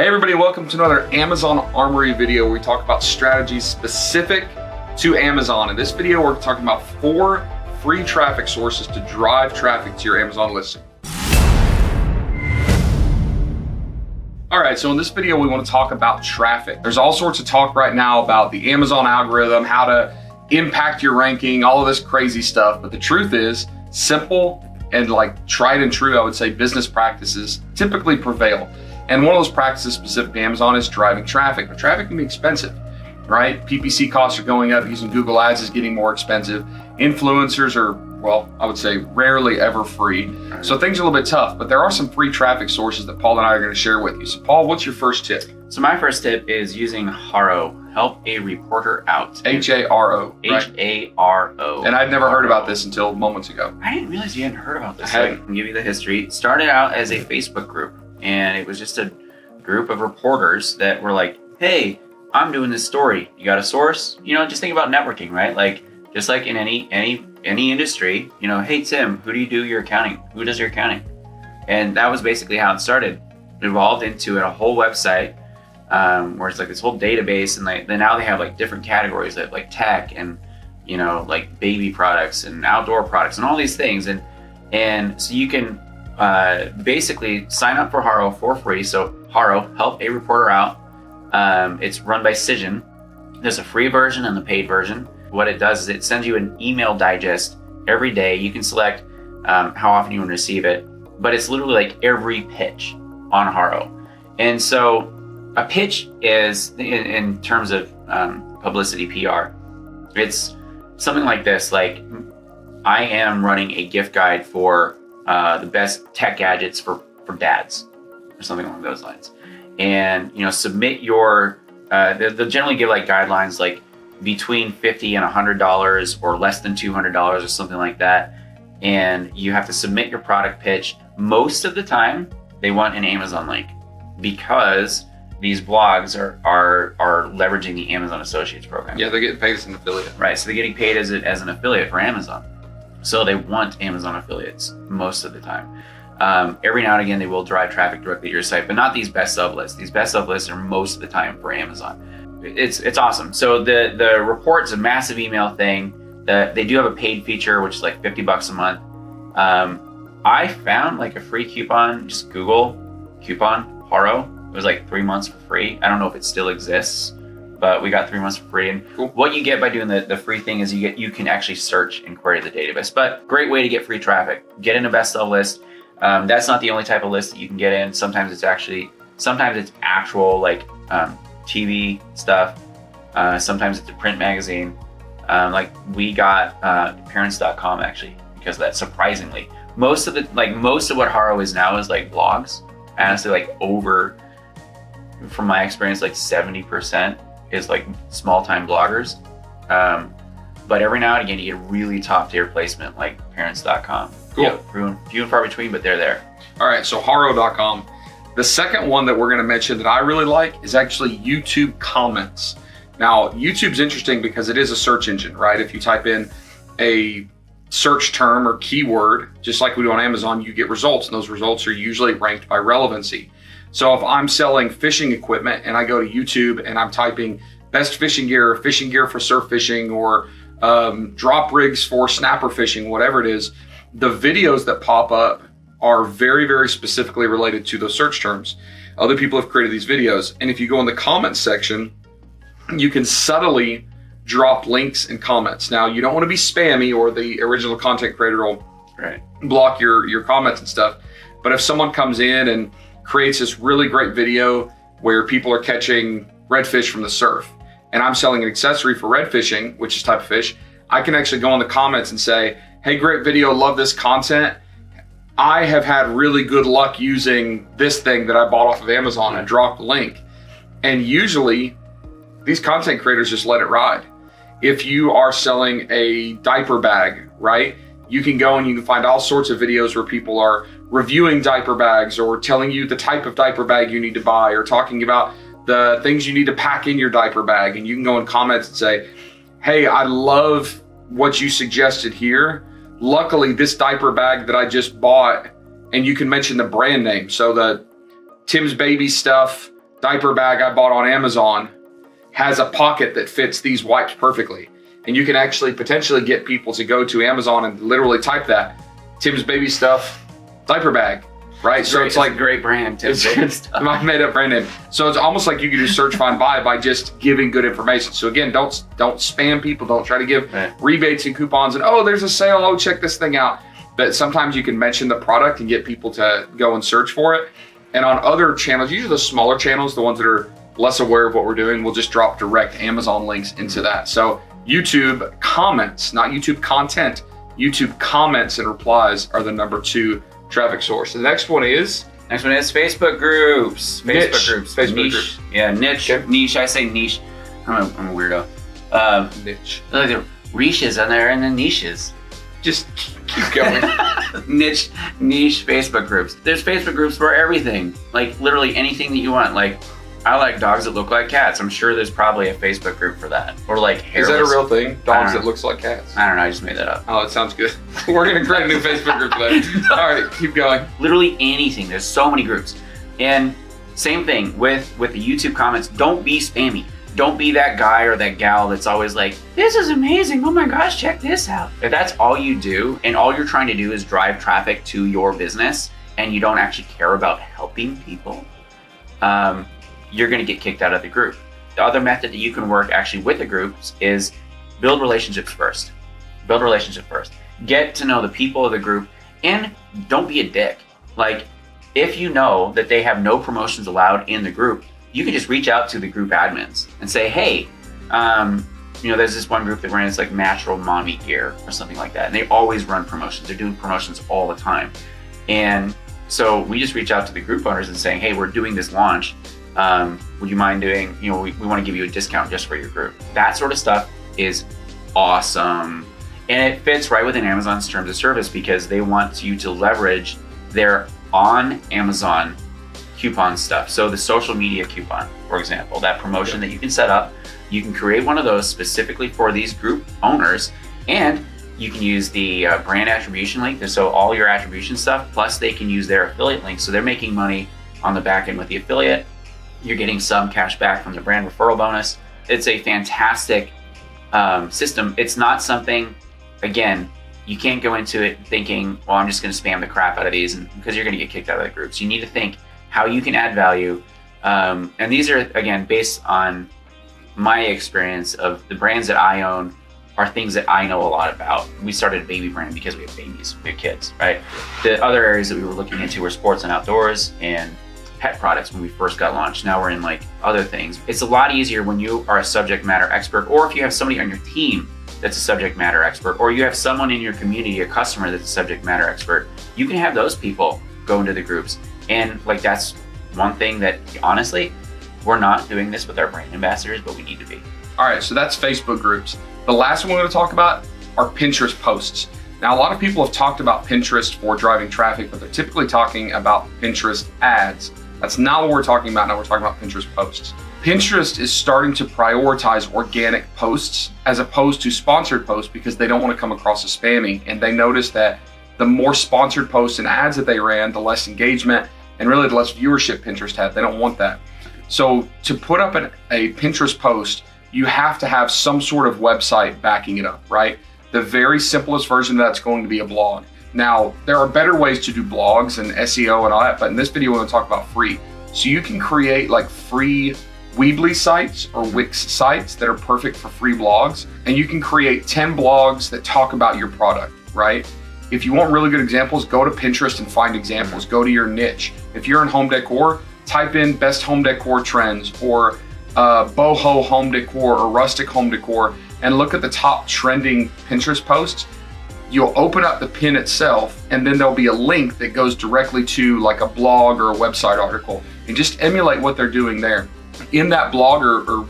Hey everybody, welcome to another Amazon Armory video where we talk about strategies specific to Amazon. In this video, we're talking about 4 free traffic sources to drive traffic to your Amazon listing. All right, so in this video, we want to talk about traffic. There's all sorts of talk right now about the Amazon algorithm, how to impact your ranking, all of this crazy stuff. But the truth is, simple and like tried and true, I would say, business practices typically prevail. And one of those practices specific to Amazon is driving traffic. But traffic can be expensive, right? PPC costs are going up, using Google Ads is getting more expensive. Influencers are, well, I would say rarely ever free. So things are a little bit tough, but there are some free traffic sources that Paul and I are going to share with you. So Paul, what's your first tip? So my first tip is using HARO, Help a Reporter Out. HARO. HARO. And I'd never heard about this until moments ago. I didn't realize you hadn't heard about this. I I can give you the history. It started out as a Facebook group, and it was just a group of reporters that were like, hey, I'm doing this story. You got a source? You know, just think about networking, right? Like, just like in any industry, you know, hey, Tim, who do you do your accounting? Who does your accounting? And that was basically how it started. It evolved into a whole website where it's like this whole database, and then now they have like different categories that like tech and, you know, like baby products and outdoor products and all these things. And so you can basically sign up for HARO for free. So HARO, Help a Reporter Out. It's run by Cision. There's a free version and the paid version. What it does is it sends you an email digest every day. You can select how often you want to receive it, but it's literally like every pitch on HARO. And so a pitch is, in terms of publicity PR, it's something like this. Like, I am running a gift guide for the best tech gadgets for dads, or something along those lines. And, you know, submit your, they'll generally give like guidelines like between $50 and $100 or less than $200 or something like that. And you have to submit your product pitch. Most of the time, they want an Amazon link because these blogs are leveraging the Amazon Associates program. Yeah, they're getting paid as an affiliate. Right, so they're getting paid as an affiliate for Amazon. So they want Amazon affiliates most of the time. Every now and again, they will drive traffic directly to your site, but not these best of lists. These best of lists are most of the time for Amazon. It's awesome. So the report's a massive email thing. They do have a paid feature, which is like $50 a month. I found like a free coupon. Just Google coupon HARO. It was like 3 months for free. I don't know if it still exists, but we got 3 months for free. And cool. What you get by doing the free thing is you can actually search and query the database. But great way to get free traffic. Get in a best of list. That's not the only type of list that you can get in. Sometimes it's actual like TV stuff. Sometimes it's a print magazine. Like we got parents.com actually because of that. Surprisingly, most of what HARO is now is like blogs. Honestly, like from my experience, like 70% is like small time bloggers. But every now and again, you get really top tier placement like parents.com. Cool. Yeah, few and far between, but they're there. All right, so HARO.com. The second one that we're going to mention that I really like is actually YouTube comments. Now, YouTube's interesting because it is a search engine, right? If you type in a search term or keyword, just like we do on Amazon, you get results, and those results are usually ranked by relevancy. So if I'm selling fishing equipment and I go to YouTube and I'm typing best fishing gear for surf fishing, or drop rigs for snapper fishing, whatever it is, the videos that pop up are very, very specifically related to those search terms. Other people have created these videos. And if you go in the comments section, you can subtly drop links and comments. Now, you don't want to be spammy or the original content creator will block your comments and stuff. But if someone comes in and creates this really great video where people are catching redfish from the surf, and I'm selling an accessory for red fishing, which is type of fish, I can actually go in the comments and say, hey, great video, love this content. I have had really good luck using this thing that I bought off of Amazon, and drop the link. And usually these content creators just let it ride. If you are selling a diaper bag, right? You can go and you can find all sorts of videos where people are reviewing diaper bags or telling you the type of diaper bag you need to buy or talking about the things you need to pack in your diaper bag. And you can go in comments and say, hey, I love what you suggested here. Luckily, this diaper bag that I just bought, and you can mention the brand name. So the Tim's Baby stuff, diaper bag I bought on Amazon has a pocket that fits these wipes perfectly. And you can actually potentially get people to go to Amazon and literally type that, Tim's Baby Stuff diaper bag, right? So it's like a great brand, Tim's Baby Stuff. My made up brand name. So it's almost like you can do search, find, buy by just giving good information. So again, don't spam people. Don't try to give rebates and coupons and, oh, there's a sale. Oh, check this thing out. But sometimes you can mention the product and get people to go and search for it. And on other channels, usually the smaller channels, the ones that are less aware of what we're doing, we'll just drop direct Amazon links into that. So YouTube comments, not YouTube content, YouTube comments and replies are the number 2 traffic source. The next one is Facebook groups. Facebook niche. groups. Yeah, niche. Okay. Niche. I say niche. I'm a weirdo. Niche. Like the riches on there and the niches. Just keep going. Niche Facebook groups. There's Facebook groups for everything. Like literally anything that you want. Like I like dogs that look like cats. I'm sure there's probably a Facebook group for that. Or like hairless. Is that a real thing? Dogs that looks like cats? I don't know. I just made that up. Oh, it sounds good. We're going to create a new Facebook group for that. All right, keep going. Literally anything. There's so many groups. And same thing with the YouTube comments. Don't be spammy. Don't be that guy or that gal that's always like, this is amazing. Oh my gosh, check this out. If that's all you do and all you're trying to do is drive traffic to your business and you don't actually care about helping people, you're going to get kicked out of the group. The other method that you can work actually with the groups is build relationships first. Build relationships first. Get to know the people of the group and don't be a dick. Like if you know that they have no promotions allowed in the group, you can just reach out to the group admins and say, hey, there's this one group that runs like natural mommy gear or something like that. And they always run promotions. They're doing promotions all the time. And so we just reach out to the group owners and saying, hey, we're doing this launch. Would you mind doing, we want to give you a discount just for your group. That sort of stuff is awesome. And it fits right within Amazon's terms of service because they want you to leverage their on Amazon coupon stuff. So the social media coupon, for example, that promotion that you can set up, you can create one of those specifically for these group owners, and you can use the brand attribution link. So all your attribution stuff, plus they can use their affiliate link. So they're making money on the back end with the affiliate. You're getting some cash back from the brand referral bonus. It's a fantastic system. It's not something, again, you can't go into it thinking, well, I'm just going to spam the crap out of these because you're going to get kicked out of the groups. You need to think how you can add value. And these are, again, based on my experience of the brands that I own are things that I know a lot about. We started a baby brand because we have babies, we have kids, right? The other areas that we were looking into were sports and outdoors and pet products when we first got launched. Now we're in like other things. It's a lot easier when you are a subject matter expert, or if you have somebody on your team that's a subject matter expert, or you have someone in your community, a customer that's a subject matter expert, you can have those people go into the groups. And like that's one thing that honestly, we're not doing this with our brand ambassadors, but we need to be. All right, so that's Facebook groups. The last one we're gonna talk about are Pinterest posts. Now, a lot of people have talked about Pinterest for driving traffic, but they're typically talking about Pinterest ads. That's not what we're talking about now, we're talking about Pinterest posts. Pinterest is starting to prioritize organic posts as opposed to sponsored posts because they don't want to come across as spammy. And they noticed that the more sponsored posts and ads that they ran, the less engagement and really the less viewership Pinterest had. They don't want that. So to put up a Pinterest post, you have to have some sort of website backing it up, right? The very simplest version of that's going to be a blog. Now, there are better ways to do blogs and SEO and all that, but in this video, we're going to talk about free. So you can create like free Weebly sites or Wix sites that are perfect for free blogs, and you can create 10 blogs that talk about your product, right? If you want really good examples, go to Pinterest and find examples. Go to your niche. If you're in home decor, type in best home decor trends or boho home decor or rustic home decor and look at the top trending Pinterest posts. You'll open up the pin itself and then there'll be a link that goes directly to like a blog or a website article, and just emulate what they're doing there. In that blog or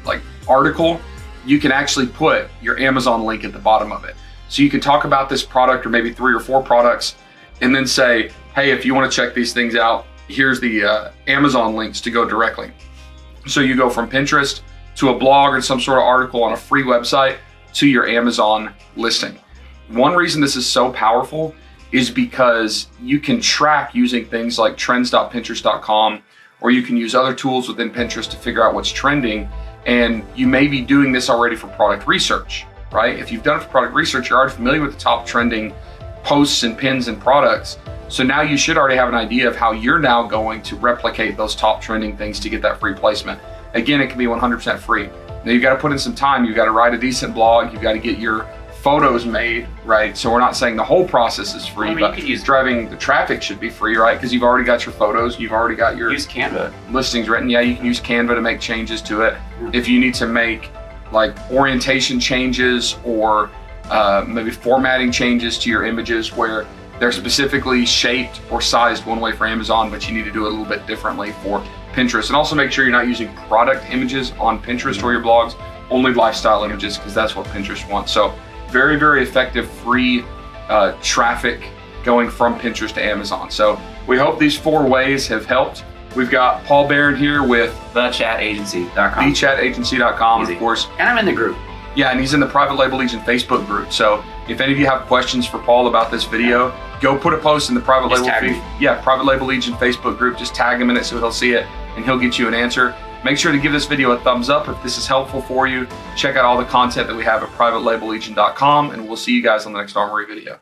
like article, you can actually put your Amazon link at the bottom of it. So you can talk about this product or maybe 3 or 4 products and then say, hey, if you want to check these things out, here's the Amazon links to go directly. So you go from Pinterest to a blog or some sort of article on a free website to your Amazon listing. One reason this is so powerful is because you can track using things like trends.pinterest.com or you can use other tools within Pinterest to figure out what's trending. And you may be doing this already for product research, right? If you've done it for product research, you're already familiar with the top trending posts and pins and products. So now you should already have an idea of how you're now going to replicate those top trending things to get that free placement. Again, it can be 100% free. Now you've got to put in some time. You've got to write a decent blog. You've got to get your photos made, right? So we're not saying the whole process is free, but you could use driving the traffic should be free, right? Because you've already got your photos, you've already got your use Canva listings written. Yeah, you can use Canva to make changes to it. If you need to make like orientation changes or maybe formatting changes to your images where they're specifically shaped or sized one way for Amazon, but you need to do it a little bit differently for Pinterest. And also make sure you're not using product images on Pinterest or your blogs, only lifestyle images, because that's what Pinterest wants. So very, very effective free traffic going from Pinterest to Amazon. So we hope these 4 ways have helped. We've got Paul Barron here with thechatagency.com. thechatagency.com, of course. And I'm in the group. Yeah, and he's in the Private Label Legion Facebook group. So if any of you have questions for Paul about this video, go put a post in the Private Label Legion Facebook group. Just tag him in it so he'll see it and he'll get you an answer. Make sure to give this video a thumbs up if this is helpful for you. Check out all the content that we have at privatelabellegion.com, and we'll see you guys on the next Armory video.